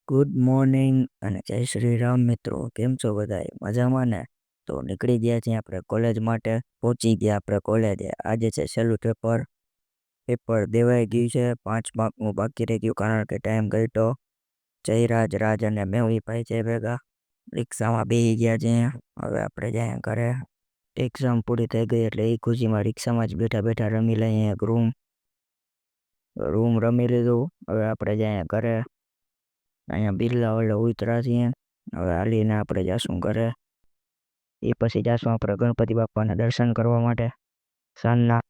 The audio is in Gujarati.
ગુડ મોર્નિંગ અને જય શ્રી રામ મિત્રો. કેમ છો બધાય? મજામાં ને? તો નીકળી ગયા છીએ આપણે કોલેજ માટે. પહોંચી ગયા આપણે કોલેજે. આજે છે છેલ્લું પેપર દેવાઈ ગયું છે. 5 માર્કનું બાકી રહી ગયું કારણ કે ટાઈમ ઘટ્યો. જયરાજ, રાજ અને મેહુલભાઈ છે ભેગા. રિક્ષામાં બેસી ગયા છે. હવે આપણે જાય ઘરે. એક્ઝામ પૂરી થઈ ગઈ એટલે એ ખુશીમાં રિક્ષામાં જ બેઠા બેઠા રમી લઈએ એક રૂમ રમી લીધું. હવે આપણે જાય ઘરે. અહીંયા બિરલા ઓલે ઉતરા છીએ. હવે હાલીને આપણે જાશું ઘરે. એ પછી જાશું આપણે ગણપતિ બાપાના દર્શન કરવા માટે સાંજના.